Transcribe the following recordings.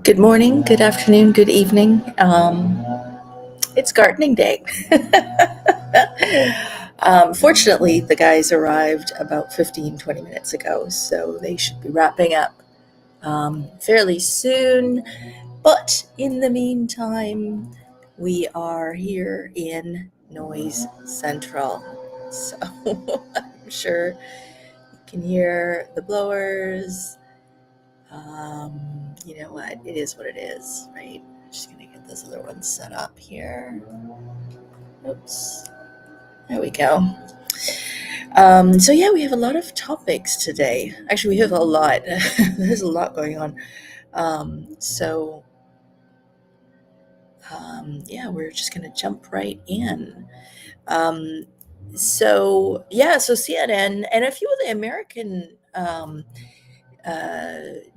Good morning, good afternoon, good evening. It's gardening day. Fortunately, the guys arrived about 15-20 minutes ago, so they should be wrapping up fairly soon. But in the meantime, we are here in Noise Central. So I'm sure you can hear the blowers. You know what? It is what it is, right? I'm just going to get this other one set up here. Oops. There we go. So yeah, we have a lot of topics today. Actually, we have a lot. There's a lot going on. Yeah, we're just going to jump right in. So CNN and a few of the American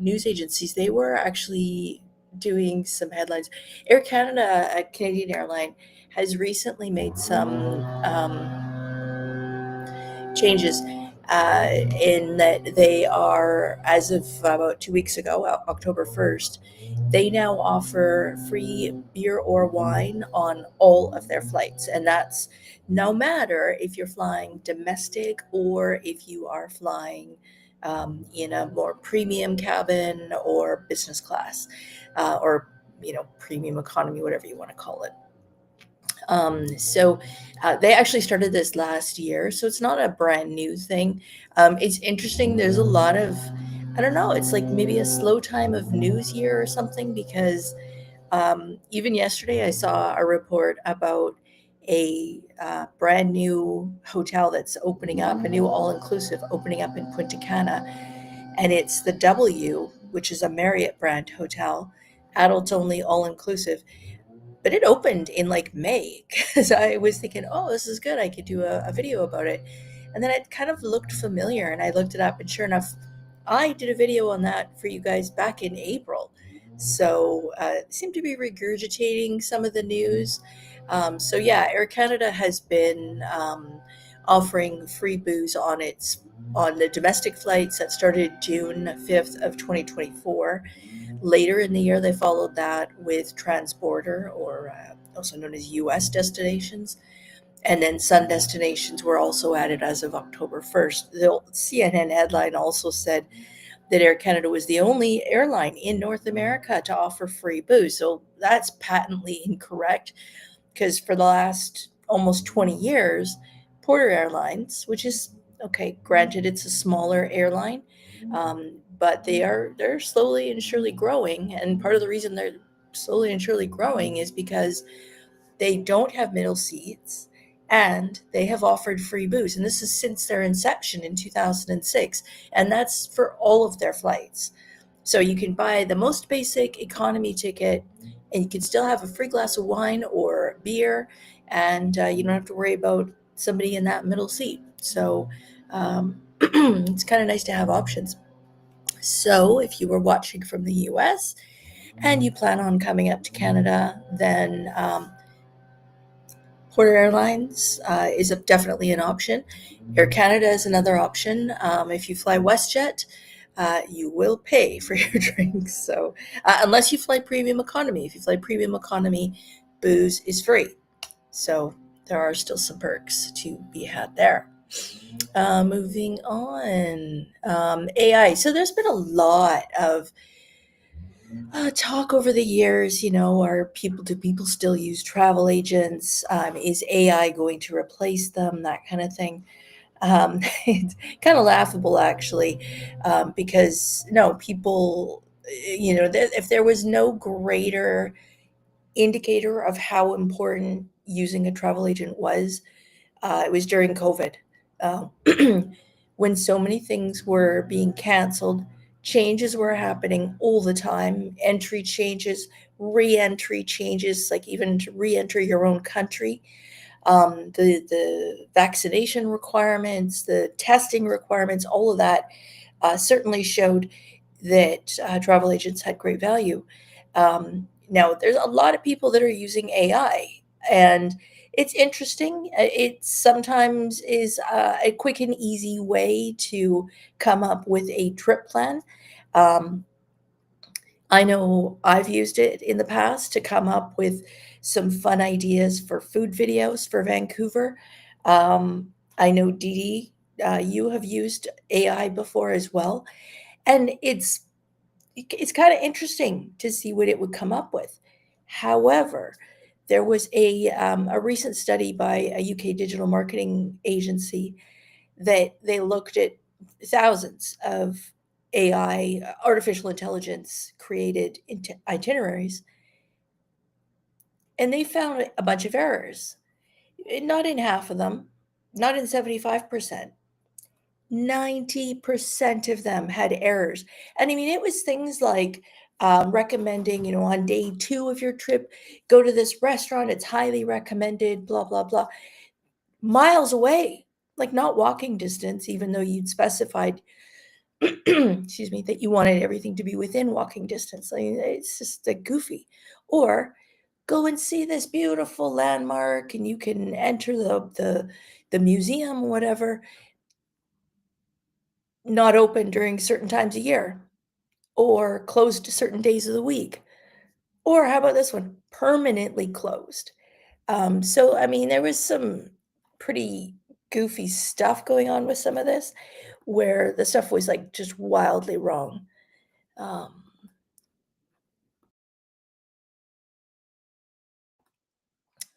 news agencies, they were actually doing some headlines. Air Canada, a Canadian airline, has recently made some changes in that they are, as of about 2 weeks ago, October 1st, they now offer free beer or wine on all of their flights. And that's no matter if you're flying domestic or if you are flying in a more premium cabin or business class or, premium economy, whatever you want to call it. They actually started this last year, so it's not a brand new thing. It's interesting. There's a lot of, I don't know, it's like maybe a slow time of news here or something, because even yesterday I saw a report about a brand new hotel that's opening up, a new all-inclusive opening up in Punta Cana, and it's the W, which is a Marriott brand hotel, adults only, all-inclusive. But it opened in like May, because I was thinking, oh, this is good. I could do a video about it. And then it kind of looked familiar, and I looked it up, and sure enough, I did a video on that for you guys back in April. So seem to be regurgitating some of the news. So yeah, Air Canada has been offering free booze on the domestic flights that started June 5th of 2024. Later in the year, they followed that with transborder, or also known as U.S. destinations. And then sun destinations were also added as of October 1st. The CNN headline also said that Air Canada was the only airline in North America to offer free booze. So that's patently incorrect, because for the last almost 20 years, Porter Airlines, which is, okay, granted, it's a smaller airline, but they're slowly and surely growing. And part of the reason they're slowly and surely growing is because they don't have middle seats, and they have offered free booze. And this is since their inception in 2006. And that's for all of their flights. So you can buy the most basic economy ticket, and you can still have a free glass of wine or beer, and you don't have to worry about somebody in that middle seat. So it's kind of nice to have options. So if you were watching from the US and you plan on coming up to Canada, then Porter Airlines is definitely an option. Air Canada is another option. If you fly WestJet, you will pay for your drinks. So unless you fly premium economy. If you fly premium economy, booze is free. So there are still some perks to be had there. Moving on, AI. So there's been a lot of talk over the years. Do people still use travel agents? Is AI going to replace them? That kind of thing. It's kind of laughable, actually, because no, people, if there was no greater indicator of how important using a travel agent was, it was during COVID, uh, when so many things were being canceled. Changes were happening all the time, entry changes, re-entry changes, like even to re-enter your own country. The vaccination requirements, the testing requirements, all of that certainly showed that travel agents had great value. Now, there's a lot of people that are using AI, and it's interesting. It sometimes is a quick and easy way to come up with a trip plan. Um, I know I've used it in the past to come up with some fun ideas for food videos for Vancouver. I know Dee Dee, you have used AI before as well, and it's kinda interesting to see what it would come up with. However, there was a recent study by a UK digital marketing agency that they looked at thousands of AI, artificial intelligence created itineraries, and they found a bunch of errors. Not in half of them, not in 75%. 90% of them had errors. And I mean, it was things like recommending, on day 2 of your trip, go to this restaurant, it's highly recommended, blah, blah, blah. Miles away, like not walking distance, even though you'd specified, excuse me, that you wanted everything to be within walking distance. I mean, it's just like goofy. Or go and see this beautiful landmark and you can enter the museum, whatever, not open during certain times a year or closed certain days of the week. Or how about this one? Permanently closed. So, I mean, there was some pretty goofy stuff going on with some of this where the stuff was like just wildly wrong. Um,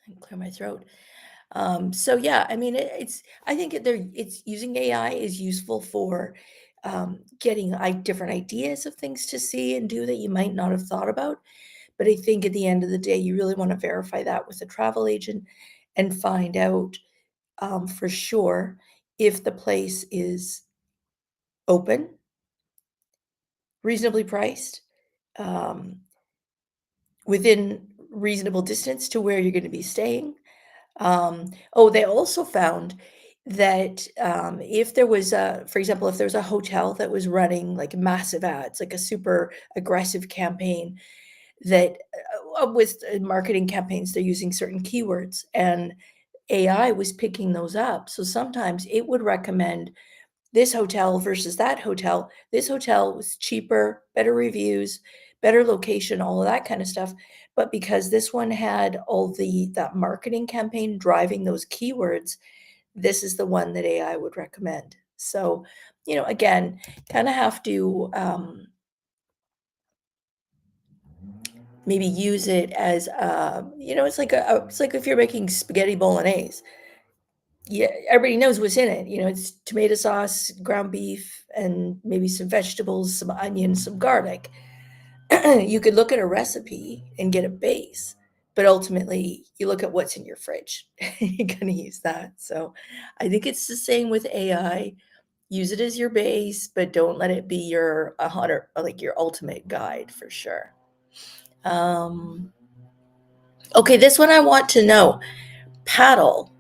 and clear my throat. So yeah, I mean, I think it's using AI is useful for getting different ideas of things to see and do that you might not have thought about. But I think at the end of the day, you really want to verify that with a travel agent and find out for sure if the place is open, reasonably priced, um, within reasonable distance to where you're going to be staying. They also found that if there was for example, if there's a hotel that was running like massive ads, like a super aggressive campaign, that with marketing campaigns, they're using certain keywords and AI was picking those up. So sometimes it would recommend this hotel versus that hotel. This hotel was cheaper, better reviews, better location, all of that kind of stuff. But because this one had all that marketing campaign driving those keywords, this is the one that AI would recommend. So, again, kind of have to maybe use it as it's like if you're making spaghetti bolognese. Yeah, everybody knows what's in it. It's tomato sauce, ground beef, and maybe some vegetables, some onions, some garlic. You could look at a recipe and get a base, but ultimately you look at what's in your fridge. You're gonna use that. So I think it's the same with AI. Use it as your base, but don't let it be your like your ultimate guide for sure. Um, okay, this one I want to know. Paddle.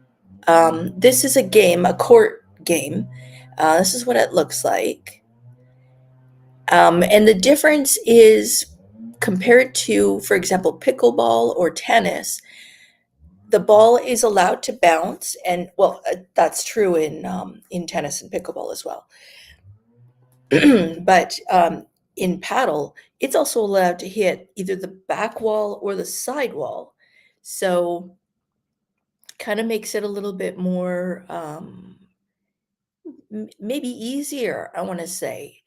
This is a game, a court game. This is what it looks like. And the difference is compared to, for example, pickleball or tennis, the ball is allowed to bounce, and well, that's true in tennis and pickleball as well. But in paddle, it's also allowed to hit either the back wall or the side wall. So, kind of makes it a little bit more maybe easier, I want to say.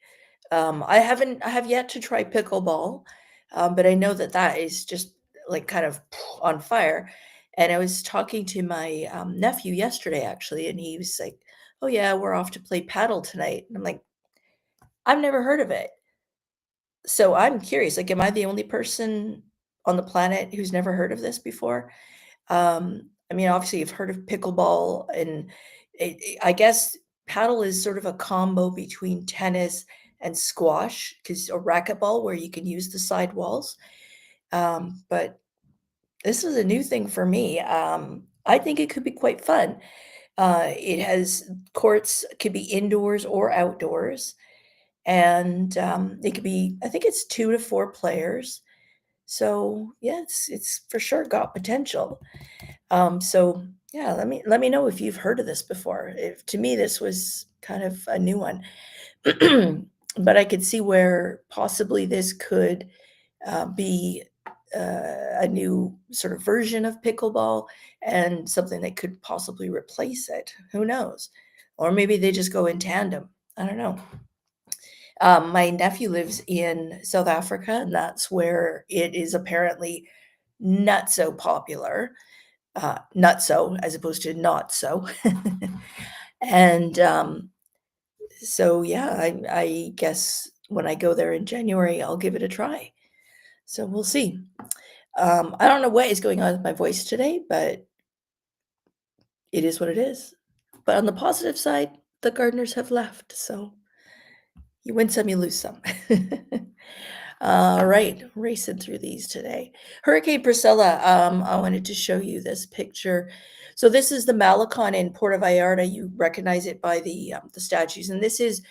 I have yet to try pickleball, but I know that that is just like kind of on fire. And I was talking to my nephew yesterday, actually, and he was like, "Oh yeah, we're off to play paddle tonight." And I'm like, "I've never heard of it." So I'm curious, like, am I the only person on the planet who's never heard of this before? I mean, obviously, you've heard of pickleball, and I guess paddle is sort of a combo between tennis and squash, because or racquetball, where you can use the side walls. But this is a new thing for me. I think it could be quite fun. It has courts, could be indoors or outdoors, and it could be. I think it's 2 to 4 players. So yeah, it's for sure got potential. So yeah, let me know if you've heard of this before. If to me this was kind of a new one, but I could see where possibly this could be a new sort of version of pickleball and something that could possibly replace it. Who knows? Or maybe they just go in tandem. I don't know. My nephew lives in South Africa, and that's where it is apparently not so popular. Not so, as opposed to not so. And so, yeah, I guess when I go there in January, I'll give it a try. So we'll see. I don't know what is going on with my voice today, but it is what it is. But on the positive side, the gardeners have left, so you win some, you lose some. All right, racing through these today. Hurricane Priscilla, I wanted to show you this picture. So this is the Malecon in Puerto Vallarta. You recognize it by the statues, and this is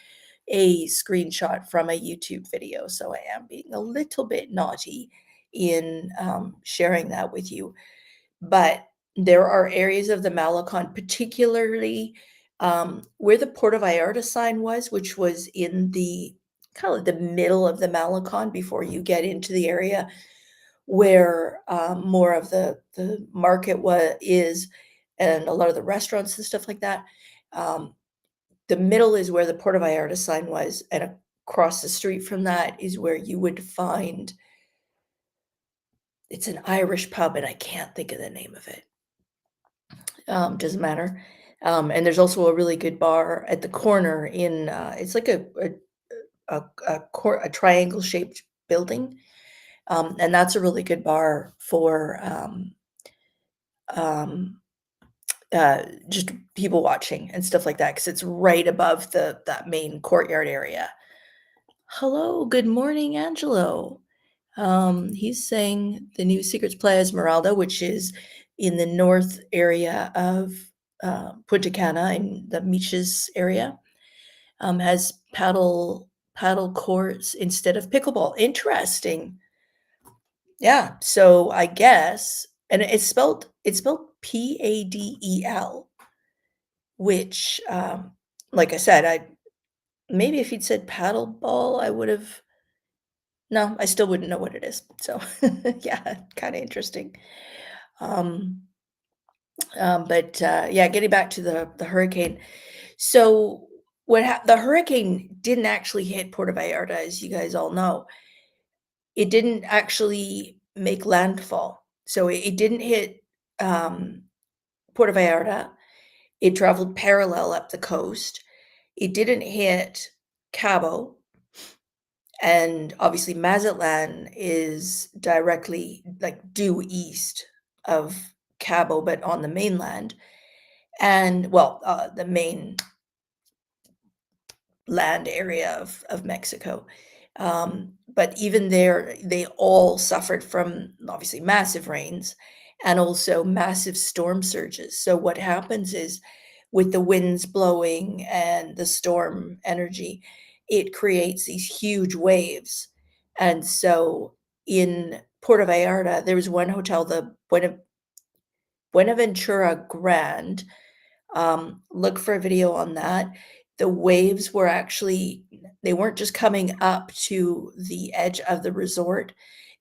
a screenshot from a YouTube video. So I am being a little bit naughty in sharing that with you. But there are areas of the Malecon, particularly where the Puerto Vallarta sign was, which was in the kind of the middle of the Malecon before you get into the area where more of the market is, and a lot of the restaurants and stuff like that. The middle is where the Puerto Vallarta sign was, and across the street from that is where you would find, it's an Irish pub, and I can't think of the name of it. Doesn't matter. And there's also a really good bar at the corner in, it's like a triangle-shaped building, and that's a really good bar for just people watching and stuff like that, because it's right above that main courtyard area. Hello, good morning, Angelo. He's saying the new Secrets Playa Esmeralda, which is in the north area of Punta Cana in the Miches area, has paddle courts instead of pickleball. Interesting. Yeah, so I guess, and it's spelled Padel, which, like I said, maybe if he'd said paddle ball, I would have. No, I still wouldn't know what it is. So yeah, kind of interesting. But yeah, getting back to the hurricane. So the hurricane didn't actually hit Puerto Vallarta, as you guys all know. It didn't actually make landfall. So it didn't hit Puerto Vallarta. It traveled parallel up the coast. It didn't hit Cabo. And obviously Mazatlan is directly due east of Cabo, but on the mainland. And well, the main land area of Mexico. But even there, they all suffered from obviously massive rains and also massive storm surges. So what happens is, with the winds blowing and the storm energy, it creates these huge waves. And so in Puerto Vallarta, there was one hotel, the Buenaventura Grand. Look for a video on that. The waves were actually, they weren't just coming up to the edge of the resort.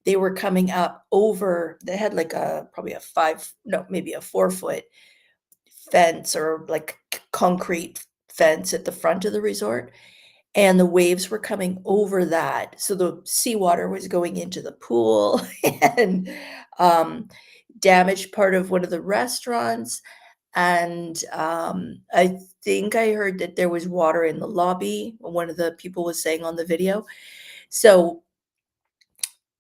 They were coming up over, they had like probably maybe a 4-foot fence, or like concrete fence at the front of the resort. And the waves were coming over that. So the seawater was going into the pool and damaged part of one of the restaurants. And I think I heard that there was water in the lobby, one of the people was saying on the video. So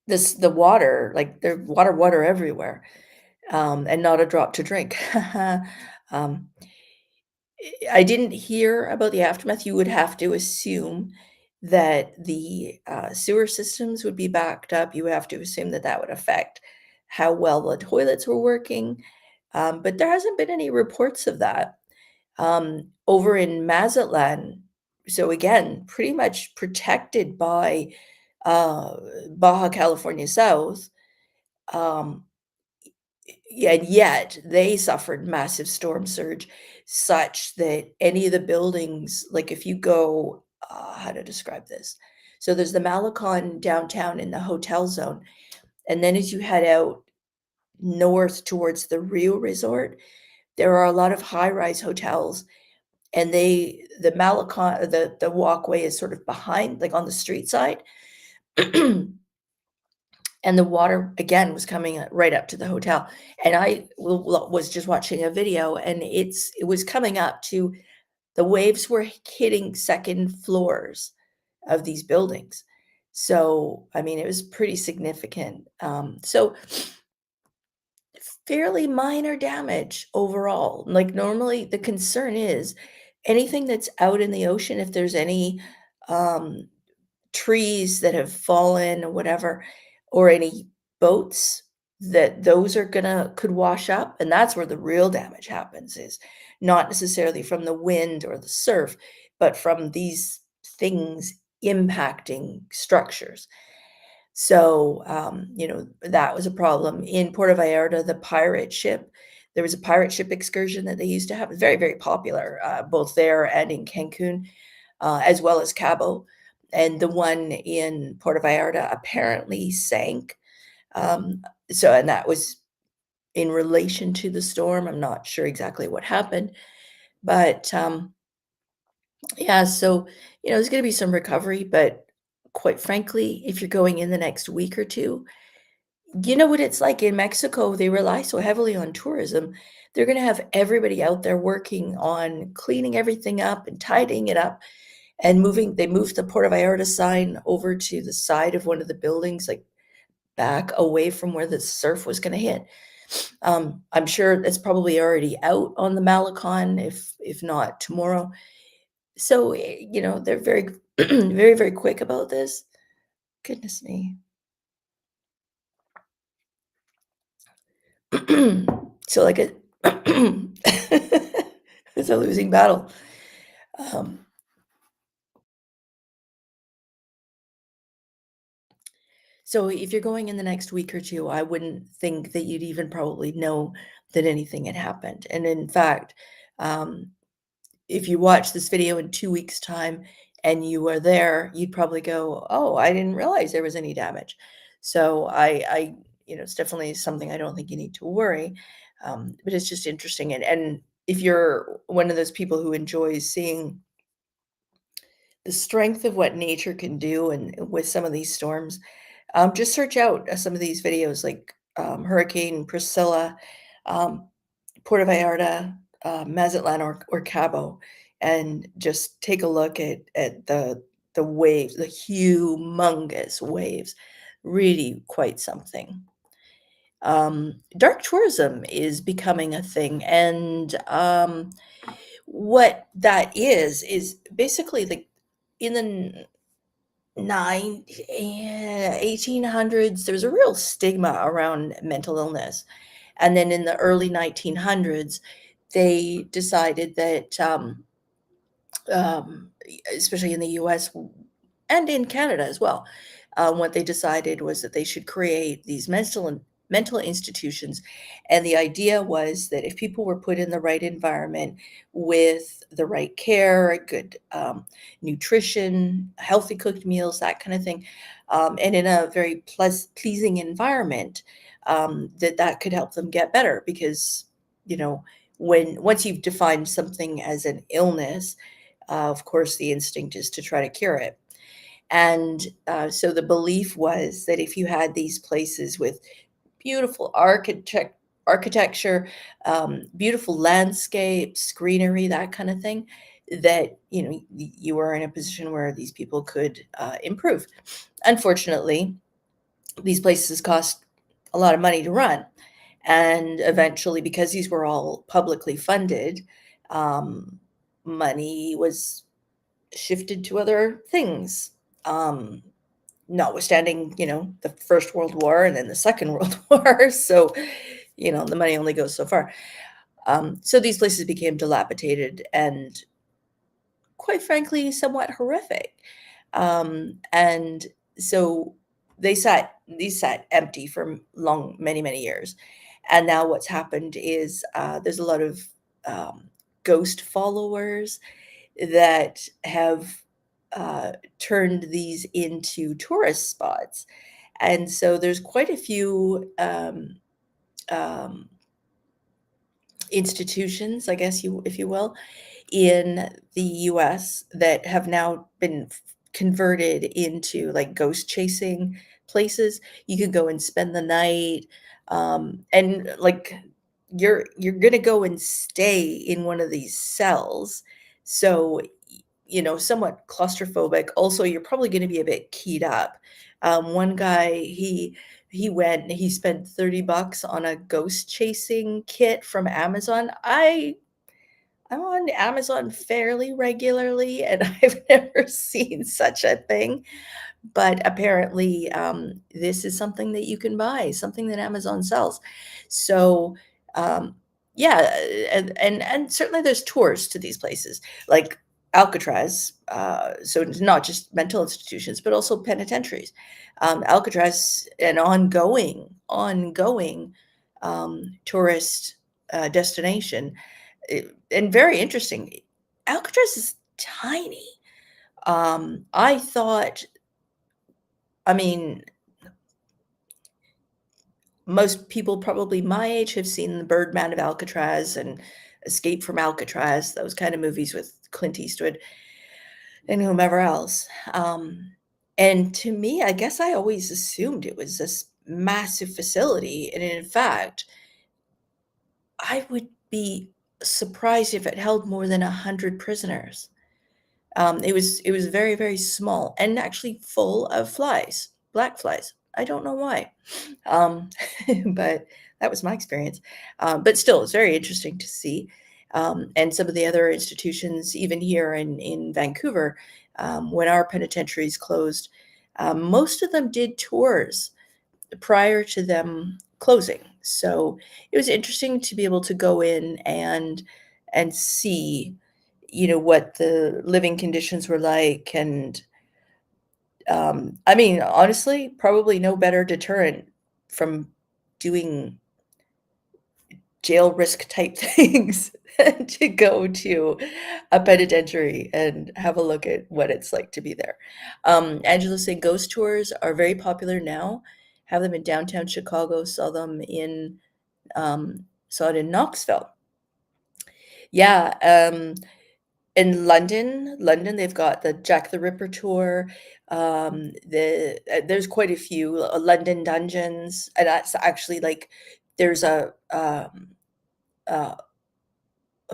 the water, like there's water everywhere, and not a drop to drink. I didn't hear about the aftermath. You would have to assume that the sewer systems would be backed up. You would have to assume that would affect how well the toilets were working. But there hasn't been any reports of that. Over in Mazatlan, so again, pretty much protected by Baja California South, and yet they suffered massive storm surge, such that any of the buildings, like if you go, how to describe this? So there's the Malecon downtown in the hotel zone, and then as you head out north towards the Rio Resort, there are a lot of high-rise hotels, and the Malecon the walkway is sort of behind, like, on the street side, and the water, again, was coming, right up to the hotel, and I was just watching a video, and it was coming up to the waves were hitting second floors of these buildings. So, I mean, it was pretty significant. So fairly minor damage overall. Like, normally, the concern is anything that's out in the ocean, if there's any, um, trees that have fallen or whatever, or any boats, that those are gonna could wash up, and that's where the real damage happens, is not necessarily from the wind or the surf, but from these things impacting structures. So, that was a problem. In Puerto Vallarta, there was a pirate ship excursion that they used to have, very, very popular, both there and in Cancun, as well as Cabo. And the one in Puerto Vallarta apparently sank. Um, and that was in relation to the storm. I'm not sure exactly what happened, but yeah, so there's going to be some recovery, but quite frankly, if you're going in the next week or two, you know what it's like in Mexico, they rely so heavily on tourism. They're gonna have everybody out there working on cleaning everything up and tidying it up and they moved the Puerto Vallarta sign over to the side of one of the buildings, like, back away from where the surf was gonna hit. I'm sure it's probably already out on the Malecon, if not tomorrow. So, they're very very, very quick about this. Goodness me. So, like, it's a losing battle. Um, so if you're going in the next week or two, I wouldn't think that you'd even probably know that anything had happened. And in fact, um, if you watch this video in 2 weeks' time and you were there, you'd probably go, "Oh, I didn't realize there was any damage." So it's definitely something I don't think you need to worry. But it's just interesting. And if you're one of those people who enjoys seeing the strength of what nature can do and with some of these storms, just search out some of these videos like Hurricane Priscilla, um, Puerto Vallarta, Mazatlan, or Cabo, and just take a look at the waves, the humongous waves. Really quite something. Dark tourism is becoming a thing, and what that is basically, like, in the 1800s, there was a real stigma around mental illness. And then in the early 1900s, they decided that, especially in the US and in Canada as well, what they decided was that they should create these mental institutions. And the idea was that if people were put in the right environment with the right care, good nutrition, healthy cooked meals, that kind of thing, and in a very pleasing environment, that could help them get better. Because, you know, once you've defined something as an illness, of course, the instinct is to try to cure it. And so the belief was that if you had these places with beautiful architecture, beautiful landscapes, greenery, that kind of thing, that you were in a position where these people could improve. Unfortunately, these places cost a lot of money to run, and eventually, because these were all publicly funded, um, money was shifted to other things. Um, Notwithstanding, the First World War and then the Second World War. So, the money only goes so far. So these places became dilapidated and, quite frankly, somewhat horrific. And so these sat empty for many, many years. And now what's happened is there's a lot of ghost followers that have turned these into tourist spots. And so there's quite a few um, institutions, I guess if you will, in the US that have now been converted into like ghost chasing places. You can go and spend the night, and like you're gonna go and stay in one of these cells. So, somewhat claustrophobic. Also, you're probably gonna be a bit keyed up. One guy, he went and he spent $30 on a ghost chasing kit from Amazon. I'm on Amazon fairly regularly, and I've never seen such a thing, but apparently, this is something that you can buy, something that Amazon sells. So, um, yeah, and certainly there's tours to these places, like Alcatraz. So it's not just mental institutions, but also penitentiaries. Alcatraz, an ongoing tourist destination, and very interesting. Alcatraz is tiny. I thought, I mean, most people probably my age have seen The Birdman of Alcatraz and Escape from Alcatraz, those kind of movies with Clint Eastwood and whomever else. And to me, I guess I always assumed it was this massive facility, and in fact, I would be surprised if it held more than 100 prisoners. It was very, very small and actually full of flies, black flies. I don't know why, um, but that was my experience. But still, it's very interesting to see. And some of the other institutions, even here in Vancouver, when our penitentiaries closed, most of them did tours prior to them closing. So it was interesting to be able to go in and see, what the living conditions were like. And I mean, honestly, probably no better deterrent from doing jail risk type things than to go to a penitentiary and have a look at what it's like to be there. Angela's saying ghost tours are very popular now. Have them in downtown Chicago, saw it in Knoxville. Yeah, in London, they've got the Jack the Ripper tour. There's quite a few London dungeons, and that's actually like there's uh, a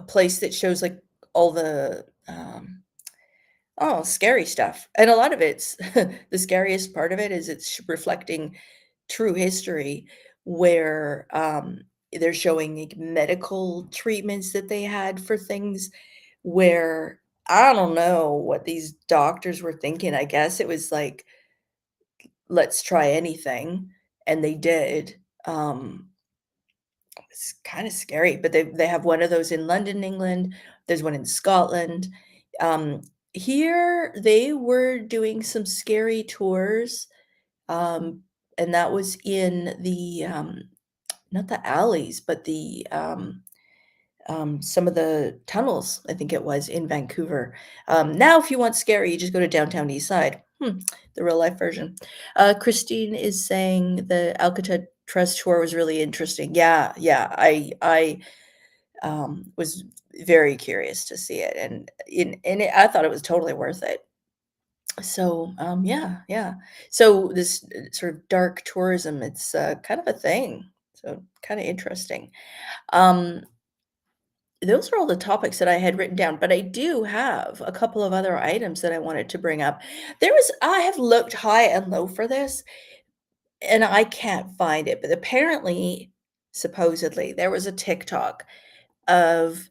place that shows like all the scary stuff, and a lot of it's the scariest part of it is it's reflecting true history, where they're showing like medical treatments that they had for things where I don't know what these doctors were thinking. I guess it was like, let's try anything, and they did. It's kind of scary, but they have one of those in London, England. There's one in Scotland. Um, Here they were doing some scary tours, um, and that was in the not the alleys, but the some of the tunnels, I think it was, in Vancouver. Now, if you want scary, you just go to downtown East Side. The real life version. Christine is saying the Alcatraz tour was really interesting. Yeah, yeah. I was very curious to see it, I thought it was totally worth it. So, yeah, yeah. So this sort of dark tourism, it's kind of a thing. So kind of interesting. Um, those are all the topics that I had written down, but I do have a couple of other items that I wanted to bring up. I have looked high and low for this, and I can't find it, but apparently, supposedly, there was a TikTok of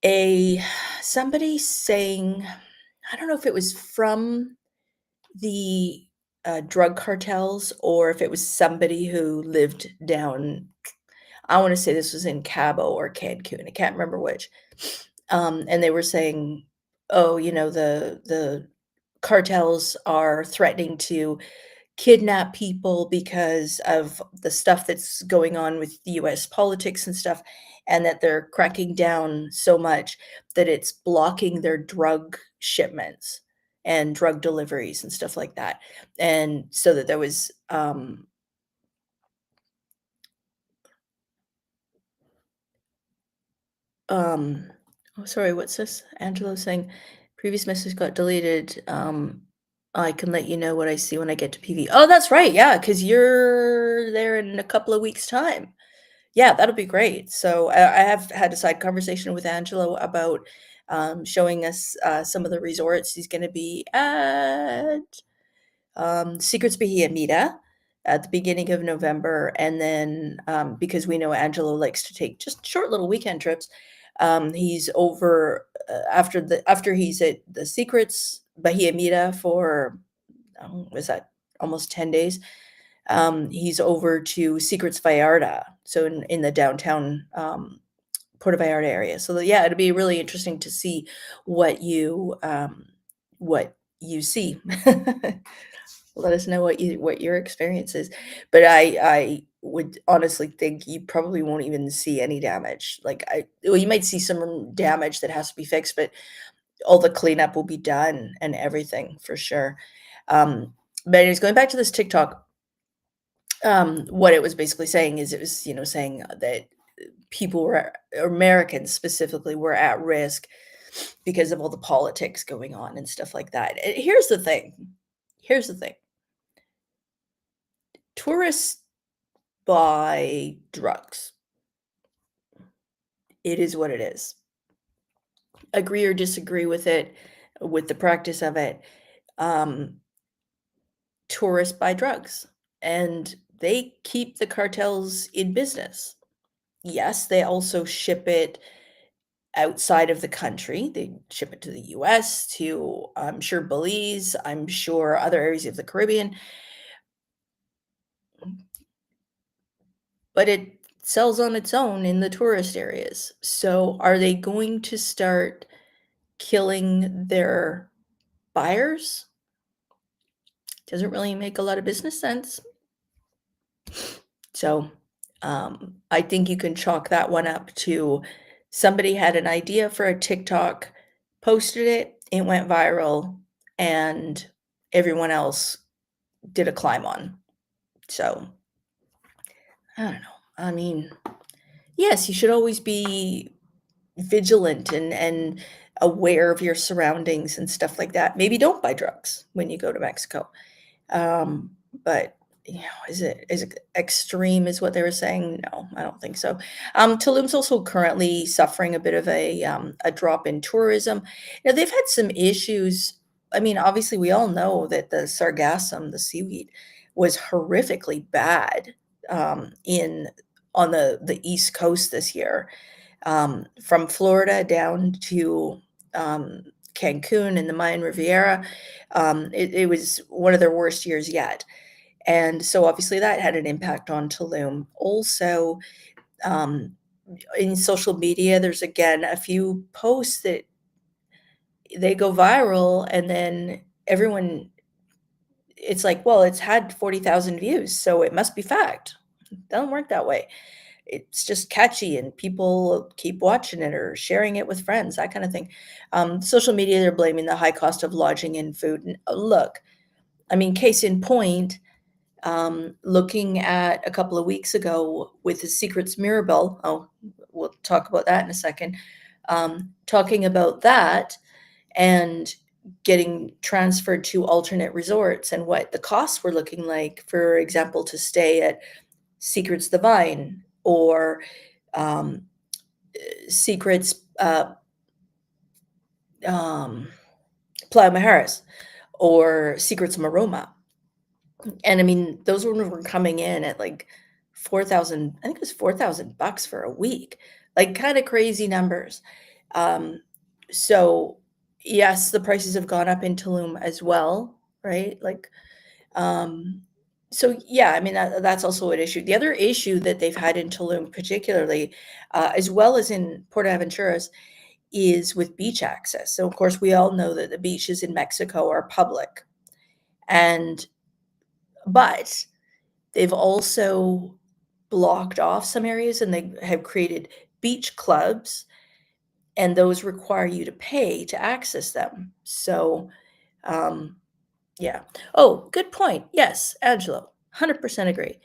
a somebody saying, I don't know if it was from the drug cartels or if it was somebody who lived down. I want to say this was in Cabo or Cancun. I can't remember which. And they were saying, "Oh, the cartels are threatening to kidnap people because of the stuff that's going on with the US politics and stuff, and that they're cracking down so much that it's blocking their drug shipments." and drug deliveries and stuff like that. And so that there was oh, sorry, what's this? Angelo saying, previous message got deleted. I can let you know what I see when I get to PV. Oh, that's right. Yeah, because you're there in a couple of weeks' time. Yeah, that'll be great. So I have had a side conversation with Angelo about showing us some of the resorts he's going to be at. Secrets Bahia at the beginning of November, and then because we know Angelo likes to take just short little weekend trips, he's over after he's at the Secrets Bahia for was that almost 10 days. He's over to Secrets Vallarta, so in the downtown Puerto Vallarta area. So yeah, it'll be really interesting to see what you see. Let us know what your experience is. But I would honestly think you probably won't even see any damage. Like well, you might see some damage that has to be fixed, but all the cleanup will be done and everything for sure. But anyways, going back to this TikTok, what it was basically saying is it was, saying that people were, Americans specifically, were at risk because of all the politics going on and stuff like that. And here's the thing. Tourists buy drugs. It is what it is. Agree or disagree with it, with the practice of it. Tourists buy drugs, and they keep the cartels in business. Yes, they also ship it outside of the country. They ship it to the US, to, I'm sure, Belize, I'm sure other areas of the Caribbean. But it sells on its own in the tourist areas. So are they going to start killing their buyers? Doesn't really make a lot of business sense. So I think you can chalk that one up to somebody had an idea for a TikTok, posted it went viral, and everyone else did a climb on. So I don't know. I mean, yes, you should always be vigilant and aware of your surroundings and stuff like that. Maybe don't buy drugs when you go to Mexico. But is it extreme is what they were saying? No, I don't think so. Tulum's also currently suffering a bit of a drop in tourism. They've had some issues. I mean, obviously we all know that the sargassum, the seaweed, was horrifically bad on the East Coast this year. From Florida down to Cancun and the Mayan Riviera, it was one of their worst years yet. And so obviously that had an impact on Tulum. Also, in social media, there's again a few posts that they go viral, and then everyone, it's like, well, it's had 40,000 views, so it must be fact. It doesn't work that way. It's just catchy and people keep watching it or sharing it with friends, that kind of thing. Social media, they're blaming the high cost of lodging and food. And look, I mean, case in point, looking at a couple of weeks ago with the Secrets Mirabel, we'll talk about that in a second, talking about that and getting transferred to alternate resorts and what the costs were looking like, for example, to stay at Secrets the Vine or Secrets Playa Mujeres or Secrets Maroma. And I mean, those ones were coming in at like 4,000, I think it was $4,000 for a week, like kind of crazy numbers. So yes, the prices have gone up in Tulum as well, right? Like, so yeah, I mean, that's also an issue. The other issue that they've had in Tulum particularly, as well as in Puerto is with beach access. So of course, we all know that the beaches in Mexico are public. But they've also blocked off some areas, and they have created beach clubs, and those require you to pay to access them. So Yeah. Oh, good point. Yes, Angelo, 100% agree.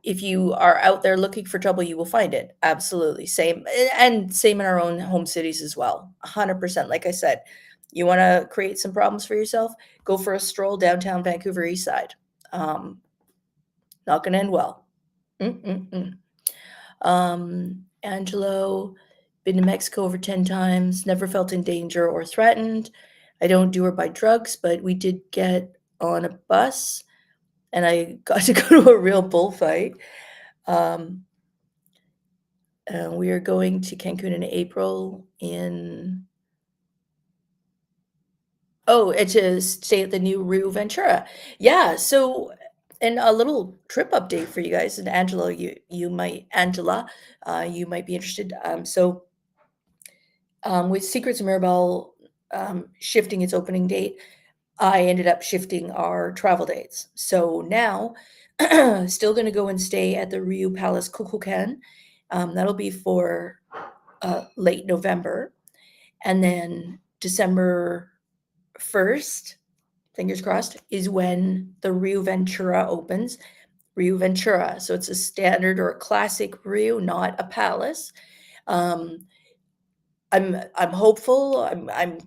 If you are out there looking for trouble, you will find it. Absolutely. Same, and same in our own home cities as well. 100%. Like I said, you want to create some problems for yourself, go for a stroll downtown Vancouver East Side. Not going to end well. Angelo, been to Mexico over 10 times, never felt in danger or threatened. I don't do or buy drugs, but we did get on a bus and I got to go to a real bullfight. We are going to Cancun in April to stay at the new Rio Ventura. Yeah, so, and a little trip update for you guys, and Angela, you might be interested. With Secrets of Mirabel shifting its opening date, I ended up shifting our travel dates. So now, still going to go and stay at the Rio Palace Kukulkan. That'll be for late November. And then December 1st, fingers crossed, is when the Rio Ventura opens. Rio Ventura. So it's a standard or a classic Rio, not a palace. I'm hopeful. I'm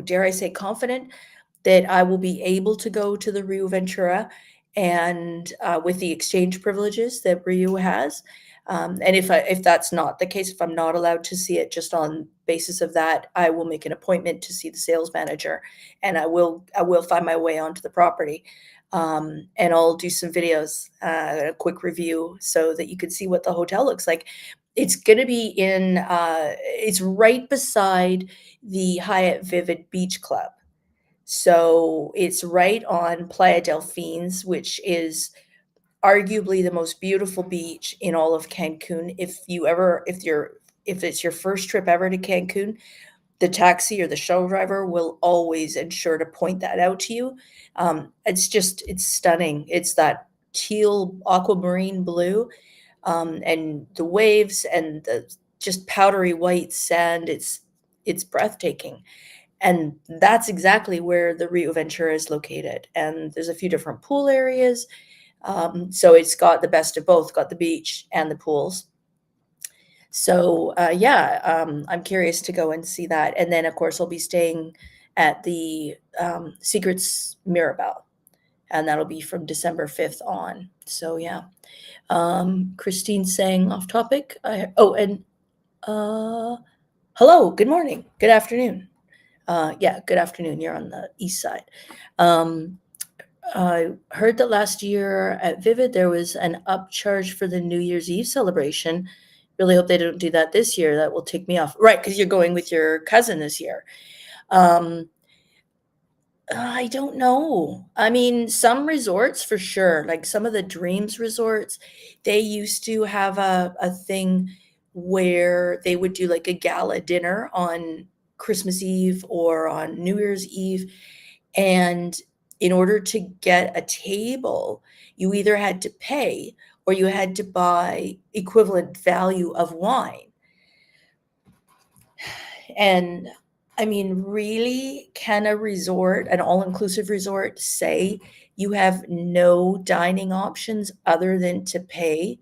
dare I say confident that I will be able to go to the Rio Ventura and with the exchange privileges that Rio has. And if that's not the case, if I'm not allowed to see it just on basis of that, I will make an appointment to see the sales manager, and I will find my way onto the property. And I'll do some videos, a quick review so that you can see what the hotel looks like. It's going to be it's right beside the Hyatt Vivid Beach Club. So it's right on Playa Delfines, which is arguably the most beautiful beach in all of Cancun. If it's your first trip ever to Cancun, the taxi or the shuttle driver will always ensure to point that out to you. It's stunning. It's that teal aquamarine blue, and the waves and the just powdery white sand. It's breathtaking. And that's exactly where the Rio Ventura is located. And there's a few different pool areas. So it's got the best of both, got the beach and the pools. So I'm curious to go and see that. And then, of course, I'll be staying at the Secrets Mirabel, and that'll be from December 5th on. So yeah. Christine saying off topic. Hello, good morning, good afternoon. Good afternoon. You're on the east side. I heard that last year at Vivid there was an upcharge for the New Year's Eve celebration. Really hope they don't do that this year. That will take me off. Right, because you're going with your cousin this year. I don't know. I mean, some resorts for sure, like some of the Dreams resorts, they used to have a thing where they would do like a gala dinner on Christmas Eve or on New Year's Eve. And in order to get a table, you either had to pay or you had to buy equivalent value of wine. And I mean, really, can a resort, an all-inclusive resort, say you have no dining options other than to pay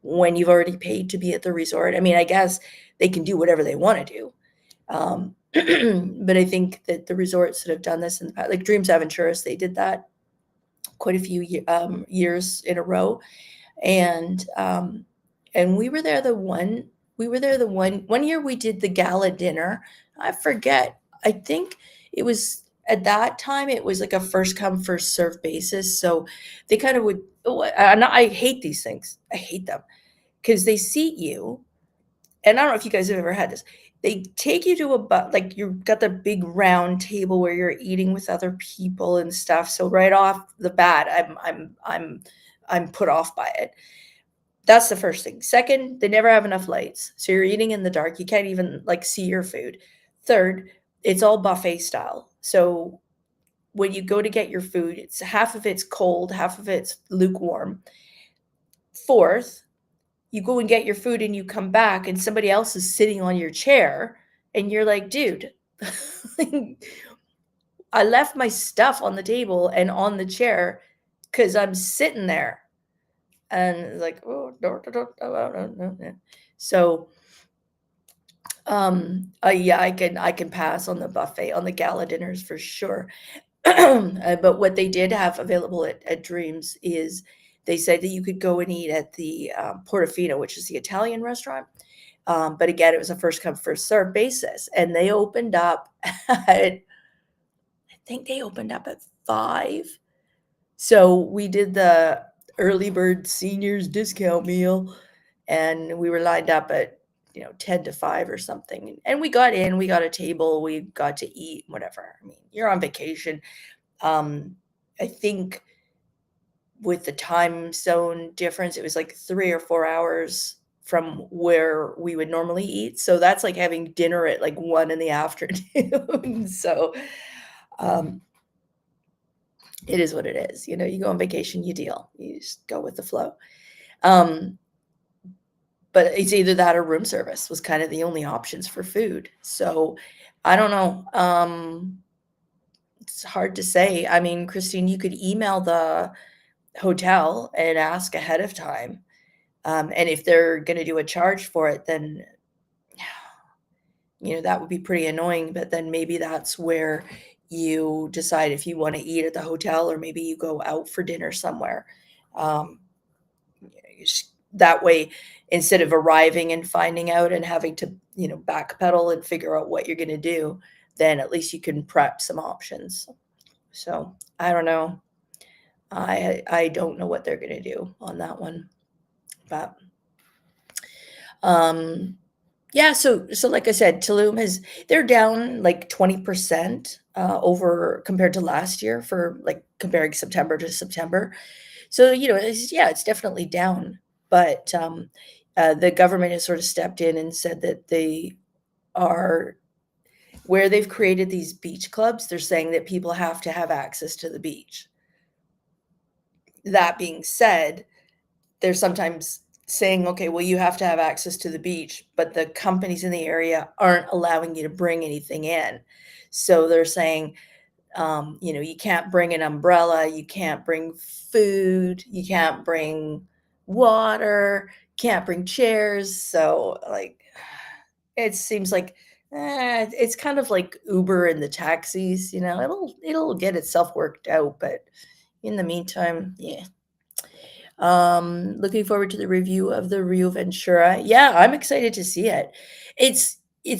when you've already paid to be at the resort? I mean, I guess they can do whatever they want to do. But I think that the resorts that have done this in the past, like Dreams Aventuras, they did that quite a few years in a row. And we were there the one year we did the gala dinner. I forget. I think it was at that time it was like a first come first serve basis. So they kind of would. And I hate these things. I hate them because they seat you. And I don't know if you guys have ever had this. They take you to like you've got the big round table where you're eating with other people and stuff. So right off the bat, I'm put off by it. That's the first thing. Second, they never have enough lights. So you're eating in the dark. You can't even like see your food. Third, it's all buffet style. So when you go to get your food, it's half of it's cold, half of it's lukewarm. Fourth, you go and get your food and you come back and somebody else is sitting on your chair and you're like, dude, I left my stuff on the table and on the chair because I'm sitting there. And it's like, oh, no, no, no, no, no, no, no. So, yeah, I can pass on the buffet, on the gala dinners for sure. But what they did have available at Dreams is they said that you could go and eat at the Portofino, which is the Italian restaurant. But again, it was a first come, first serve basis. And they opened up at, I think they opened up at 5. So we did the early bird seniors discount meal, and we were lined up at 10 to 5 or something. And we got in, we got a table, we got to eat, whatever. I mean, you're on vacation. I think with the time zone difference, it was like 3 or 4 hours from where we would normally eat. So that's like having dinner at like 1 in the afternoon. So it is what it is. You go on vacation, you deal. You just go with the flow. But it's either that or room service was kind of the only options for food. So I don't know. It's hard to say. I mean, Christine, you could email the hotel and ask ahead of time. And if they're going to do a charge for it, then, that would be pretty annoying. But then maybe that's where you decide if you want to eat at the hotel or maybe you go out for dinner somewhere. That way, instead of arriving and finding out and having to, backpedal and figure out what you're going to do, then at least you can prep some options. So I don't know. I don't know what they're going to do on that one. But yeah, so like I said, Tulum they're down like 20% over compared to last year for like comparing September to September. So, it's definitely down. But the government has sort of stepped in and said that they are, where they've created these beach clubs, they're saying that people have to have access to the beach. That being said, they're sometimes saying, okay, well, you have to have access to the beach, but the companies in the area aren't allowing you to bring anything in. So they're saying, you can't bring an umbrella, you can't bring food, you can't bring water, can't bring chairs. So like, it seems like it's kind of like Uber and the taxis. It'll get itself worked out, but in the meantime, yeah. Looking forward to the review of the Rio Ventura. Yeah, I'm excited to see it. It's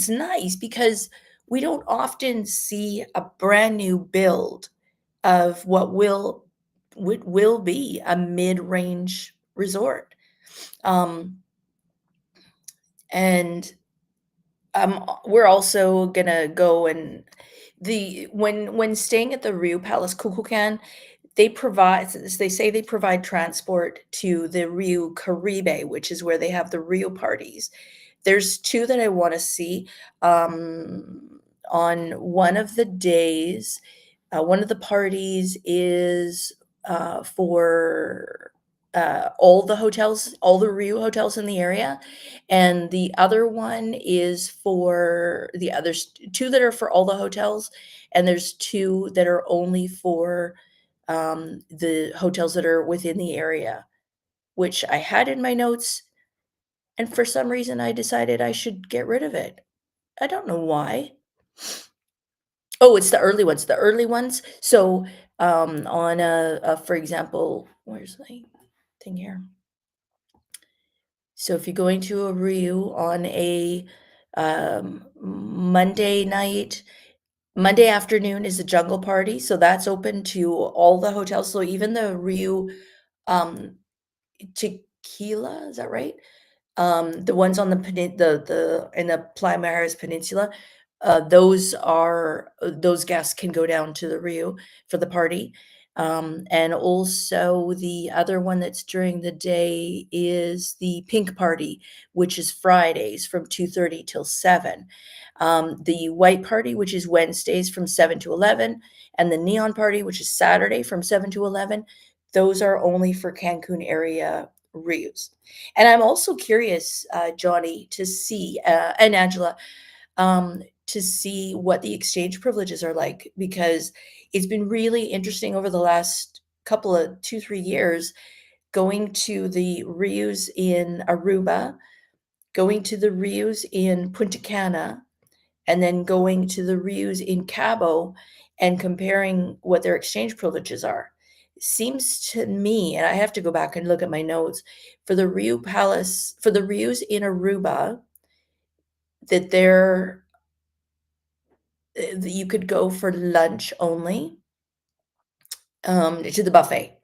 nice because we don't often see a brand new build of what will be a mid-range resort. And we're also gonna go, and when staying at the Rio Palace Kukulkan, they say they provide transport to the Rio Caribe, which is where they have the Rio parties. There's 2 that I wanna see. On one of the days, one of the parties is for all the hotels, all the Rio hotels in the area, and the other one is for there's 2 that are for all the hotels, and there's 2 that are only for the hotels that are within the area, which I had in my notes, and for some reason I decided I should get rid of it. I don't know why. Oh, it's the early ones. The early ones. So, on for example, where's my thing here? So if you're going to a Rio on a Monday night, Monday afternoon is a jungle party, so that's open to all the hotels. So even the Rio Tequila, is that right? The ones on the in the Playa Maris Peninsula, those guests can go down to the Rio for the party. And also the other one that's during the day is the pink party, which is Fridays from 2:30 till 7. The white party, which is Wednesdays from 7 to 11, and the neon party, which is Saturday from 7 to 11. Those are only for Cancun area Rios. And I'm also curious, Johnny, to see, and Angela, to see what the exchange privileges are like, because it's been really interesting over the last couple of 2-3 years, going to the Rius in Aruba, going to the Rius in Punta Cana, and then going to the Rius in Cabo and comparing what their exchange privileges are. Seems to me, and I have to go back and look at my notes, for the Rius in Aruba, that you could go for lunch only, to the buffet.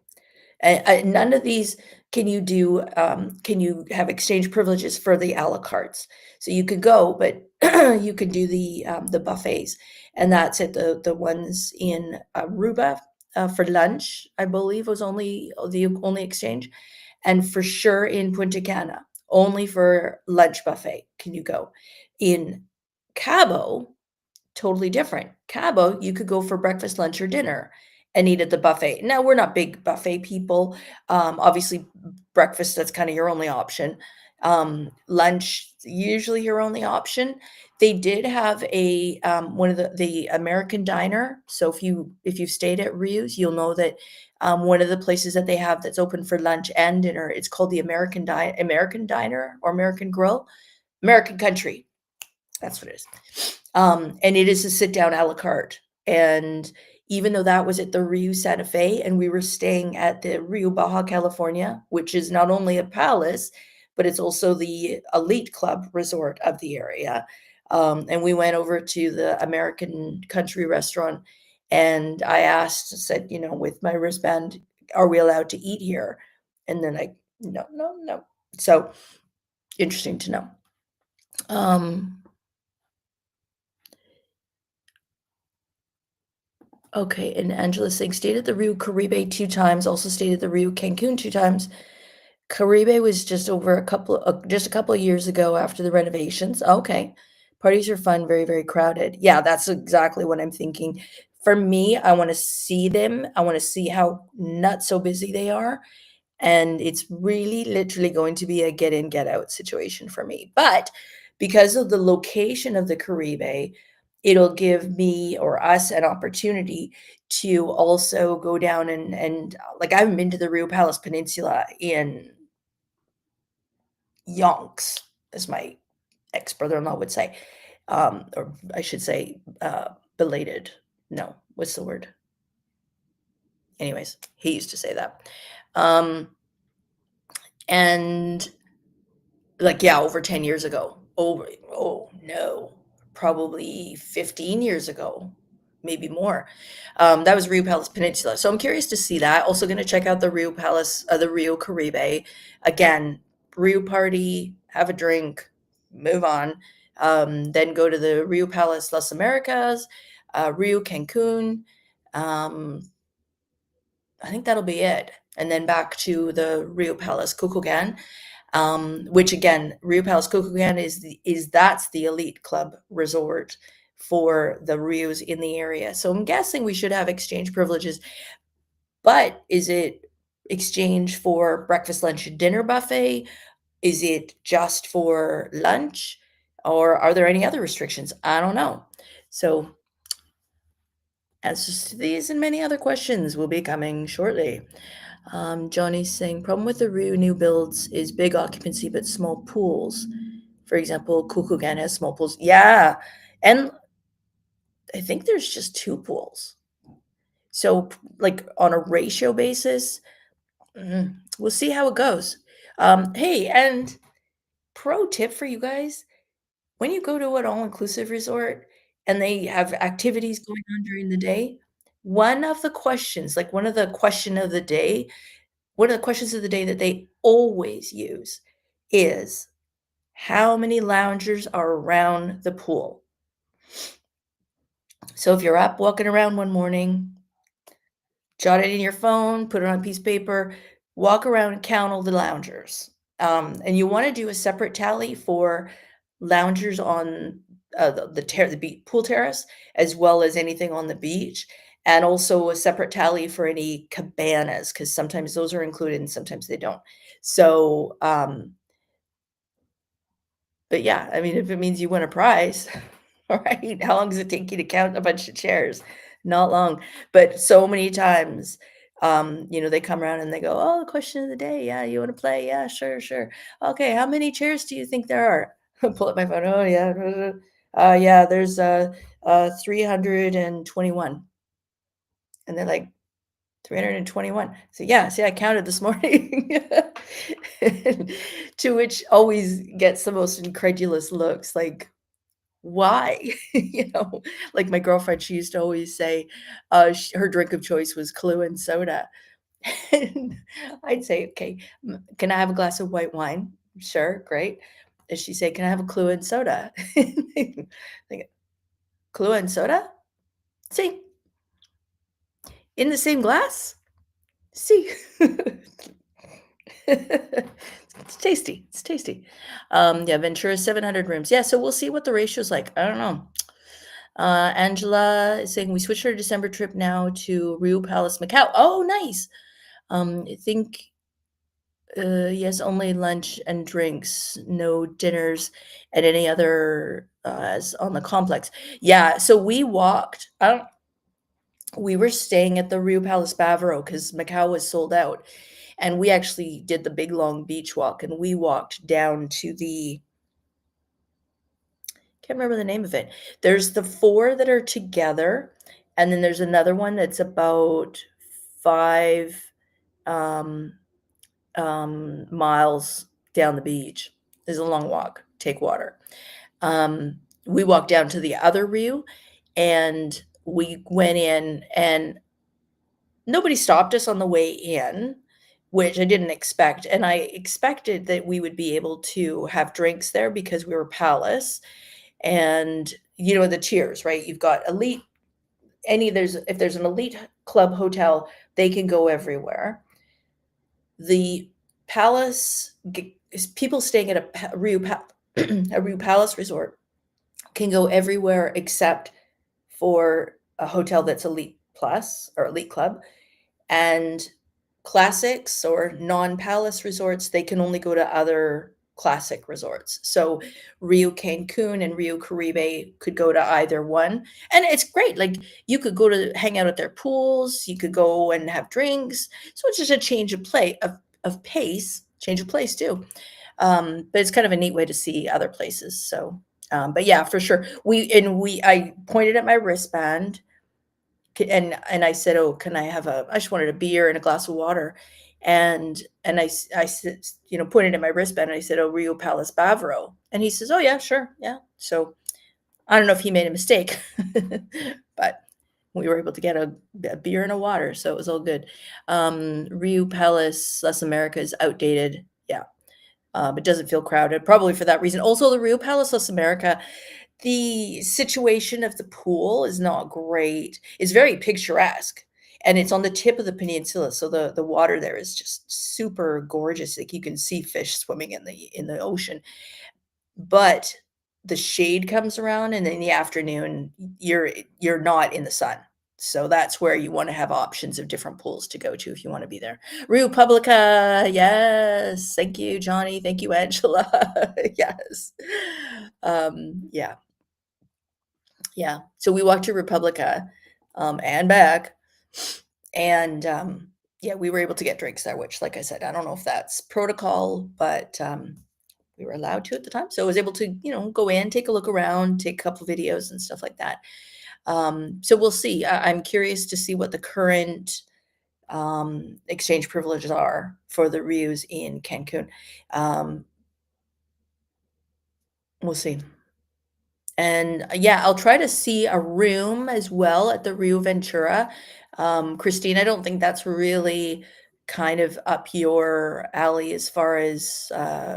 None of these can you have exchange privileges for the a la cartes. So you could go, but you could do the buffets, and that's it. The ones in Aruba for lunch, I believe, was the only exchange, and for sure in Punta Cana, only for lunch buffet can you go. In Cabo, totally different. Cabo, you could go for breakfast, lunch, or dinner and eat at the buffet. Now, we're not big buffet people. Obviously, breakfast, that's kind of your only option. Lunch, usually your only option. They did have one of the American diner. So if you've stayed at Riu's, you'll know that one of the places that they have that's open for lunch and dinner, it's called the American Diner or American Grill, American Country. That's what it is. And it is a sit down a la carte. And even though that was at the Rio Santa Fe, and we were staying at the Rio Baja California, which is not only a palace, but it's also the elite club resort of the area. And we went over to the American Country restaurant, and I said, with my wristband, are we allowed to eat here? And then no, no, no. So interesting to know. Okay, and Angela's saying, stayed at the Rio Caribe 2 times, also stayed at the Rio Cancun 2 times. Caribe was just a couple of years ago after the renovations. Okay. Parties are fun, very, very crowded. Yeah, that's exactly what I'm thinking. For me, I want to see them. I want to see how not so busy they are. And it's really literally going to be a get in, get out situation for me. But because of the location of the Caribe, it'll give me or us an opportunity to also go down and like, I haven't been to the Rio Palace Peninsula in yonks, as my ex-brother-in-law would say, or I should say, belated. No, what's the word? Anyways, he used to say that. And like, yeah, over 10 years ago. Oh no, probably 15 years ago, maybe more. That was Rio Palace Peninsula. So I'm curious to see that. Also going to check out the Rio Palace, the Rio Caribe. Again, Rio party, have a drink, move on. Then go to the Rio Palace Las Americas, Rio Cancun. I think that'll be it. And then back to the Rio Palace Cucamonga, which again, Rio Palace Cucamonga that's the elite club resort for the Rios in the area. So I'm guessing we should have exchange privileges, but is it exchange for breakfast, lunch, and dinner buffet? Is it just for lunch, or are there any other restrictions? I don't know. So answers to these and many other questions will be coming shortly. Johnny's saying, problem with the Rio new builds is big occupancy but small pools. For example, Cucamonga has small pools. Yeah, and I think there's just 2 pools. So, like, on a ratio basis, we'll see how it goes. Hey, and pro tip for you guys, when you go to an all-inclusive resort and they have activities going on during the day, one of the questions that they always use is, how many loungers are around the pool? So if you're up walking around one morning, jot it in your phone, put it on a piece of paper, walk around and count all the loungers. And you want to do a separate tally for loungers on the pool terrace, as well as anything on the beach, and also a separate tally for any cabanas, because sometimes those are included and sometimes they don't. So, but yeah, I mean, if it means you win a prize, right? How long does it take you to count a bunch of chairs? Not long, but so many times, they come around and they go, "Oh, question of the day. Yeah, you want to play? Yeah, sure, sure. Okay, how many chairs do you think there are?" Pull up my phone. Oh, yeah. Yeah, there's 321. And they're like, 321. So yeah, see, I counted this morning. To which always gets the most incredulous looks, like, why? Like my girlfriend, she used to always say, her drink of choice was Clue and soda. And I'd say, okay, can I have a glass of white wine? Sure, great. And she'd say, can I have a Clue and soda? Like, Clue and soda? See, in the same glass? See. It's tasty. It's tasty. Yeah, Ventura 700 rooms. Yeah, so we'll see what the ratio's like. I don't know. Angela is saying we switched our December trip now to Rio Palace, Macau. Oh, nice. I think yes, only lunch and drinks, no dinners at any other as on the complex. Yeah, so we walked. We were staying at the Rio Palace Bavaro because Macau was sold out. And we actually did the big long beach walk, and we walked down to the can't remember the name of it. There's the 4 that are together, and then there's another one that's about 5 um, miles down the beach. It's a long walk. Take water. We walked down to the other Rio, and we went in, and nobody stopped us on the way in, which I didn't expect, and I expected that we would be able to have drinks there because we were Palace, and, the tiers, right? You've got elite if there's an elite club hotel, they can go everywhere. The Palace people staying at a Rio Palace resort can go everywhere except for a hotel that's elite plus or elite club, and classics or non-Palace resorts, they can only go to other classic resorts. So Rio Cancun and Rio Caribe could go to either one. And it's great. Like you could go to hang out at their pools, you could go and have drinks. So it's just a change of pace, change of place too. But it's kind of a neat way to see other places. So but yeah, for sure. I pointed at my wristband and I said, "Oh, can I have I just wanted a beer and a glass of water." And I said, pointed at my wristband and I said, "Oh, Rio Palace Bavaro." And he says, "Oh yeah, sure. Yeah." So I don't know if he made a mistake, but we were able to get a beer and a water. So it was all good. Rio Palace Las Americas is outdated. Yeah. It doesn't feel crowded, probably for that reason. Also, the Rio Palace Las America, the situation of the pool is not great. It's very picturesque, and it's on the tip of the peninsula, so the water there is just super gorgeous. Like you can see fish swimming in the ocean, but the shade comes around, and in the afternoon you're not in the sun. So that's where you want to have options of different pools to go to if you want to be there. Republica, yes. Thank you, Johnny. Thank you, Angela. Yes. Yeah. Yeah. So we walked to Republica, and back, and, yeah, we were able to get drinks there, which, like I said, I don't know if that's protocol, but, we were allowed to at the time. So I was able to, go in, take a look around, take a couple videos and stuff like that. So we'll see. I'm curious to see what the current, exchange privileges are for the Rios in Cancun. We'll see. And yeah, I'll try to see a room as well at the Rio Ventura. Christine, I don't think that's really kind of up your alley as far as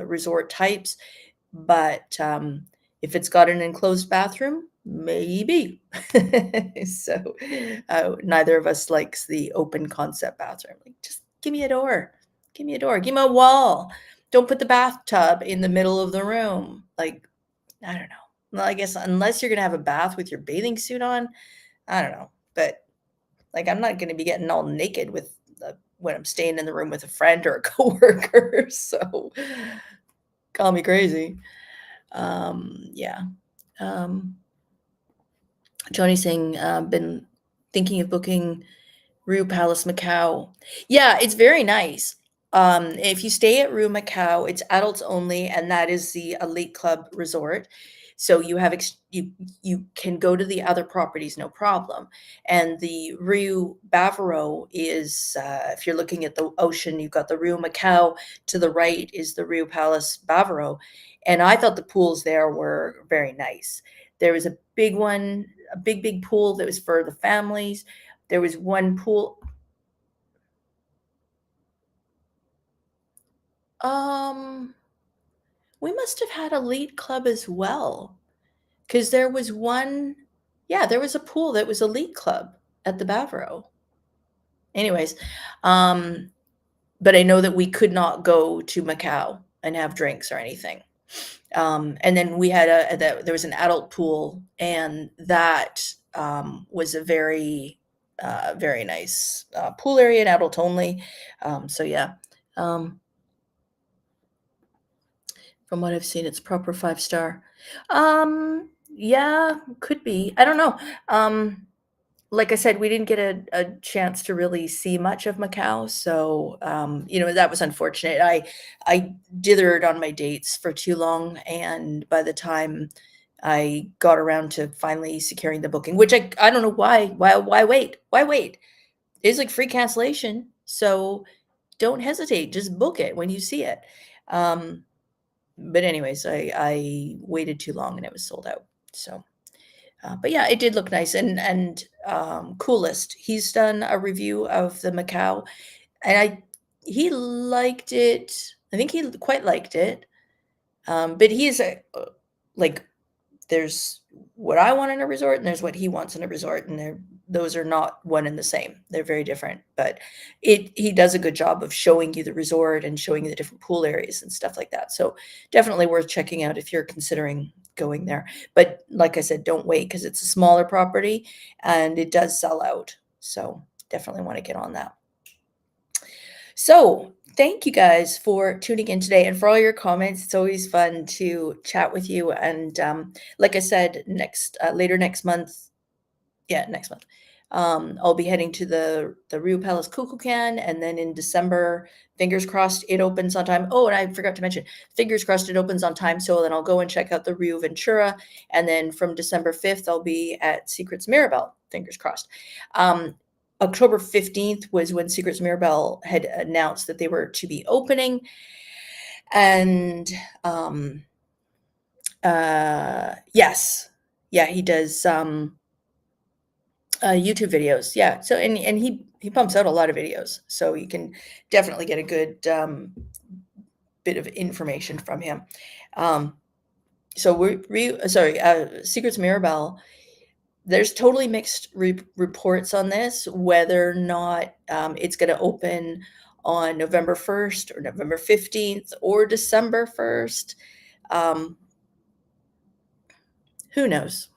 resort types, but if it's got an enclosed bathroom, maybe. So neither of us likes the open concept bathroom. Like, just give me a door. Give me a door. Give me a wall. Don't put the bathtub in the middle of the room. Like, I don't know. Well, I guess unless you're gonna have a bath with your bathing suit on, I don't know. But like, I'm not gonna be getting all naked when I'm staying in the room with a friend or a coworker. So call me crazy. Yeah. Um, Johnny's saying, been thinking of booking Rue Palace Macau. Yeah, it's very nice. If you stay at Rue Macau, it's adults only, and that is the elite club resort. So you have you can go to the other properties, no problem. And the Rue Bavaro is, if you're looking at the ocean, you've got the Rue Macau. To the right is the Rue Palace Bavaro, and I thought the pools there were very nice. There was a big one, a big pool that was for the families. There was one pool. We must have had elite club as well, because there was one. Yeah, there was a pool that was elite club at the Bavaro. Anyways, but I know that we could not go to Macau and have drinks or anything. And then we had there was an adult pool, and that was a very very nice pool area, and adult only. So yeah, from what I've seen, it's proper 5-star. Yeah, could be. I don't know. Like I said, we didn't get a chance to really see much of Macau, so that was unfortunate. I dithered on my dates for too long, and by the time I got around to finally securing the booking, which I don't know why wait? Why wait? It's like free cancellation, so don't hesitate. Just book it when you see it. But anyways, I waited too long and it was sold out. So, but yeah, it did look nice. And Coolest, he's done a review of the Macau, and he liked it. I think he quite liked it. But he's like, there's what I want in a resort, and there's what he wants in a resort, and those are not one and the same. They're very different. But he does a good job of showing you the resort and showing you the different pool areas and stuff like that. So definitely worth checking out if you're considering going there. But like I said, don't wait, because it's a smaller property and it does sell out. So definitely want to get on that. So thank you guys for tuning in today and for all your comments. It's always fun to chat with you. And like I said, later next month, next month, I'll be heading to the Rue Palace Kukulkan, and then in December, fingers crossed, it opens on time. Oh, and I forgot to mention, fingers crossed it opens on time. So then I'll go and check out the Rio Ventura, and then from December 5th, I'll be at Secrets Mirabel. Fingers crossed. October 15th was when Secrets Mirabel had announced that they were to be opening. And yes, yeah, he does YouTube videos. Yeah, so and he pumps out a lot of videos, so you can definitely get a good bit of information from him. So Secrets Mirabel. There's totally mixed reports on this, whether or not it's going to open on November 1st or November 15th or December 1st. Who knows?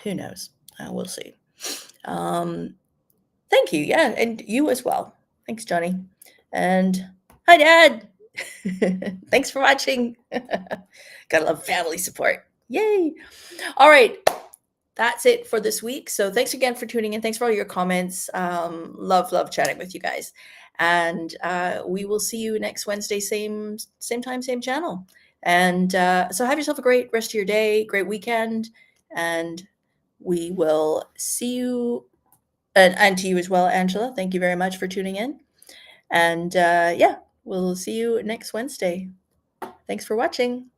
Who knows? We'll see. Thank you. Yeah, and you as well. Thanks, Johnny. And hi, Dad. Thanks for watching. Gotta love family support. Yay. All right. That's it for this week. So thanks again for tuning in. Thanks for all your comments. Love chatting with you guys. And we will see you next Wednesday, same time, same channel. And so have yourself a great rest of your day, great weekend, and we will see you, and to you as well, Angela. Thank you very much for tuning in. And yeah, we'll see you next Wednesday. Thanks for watching.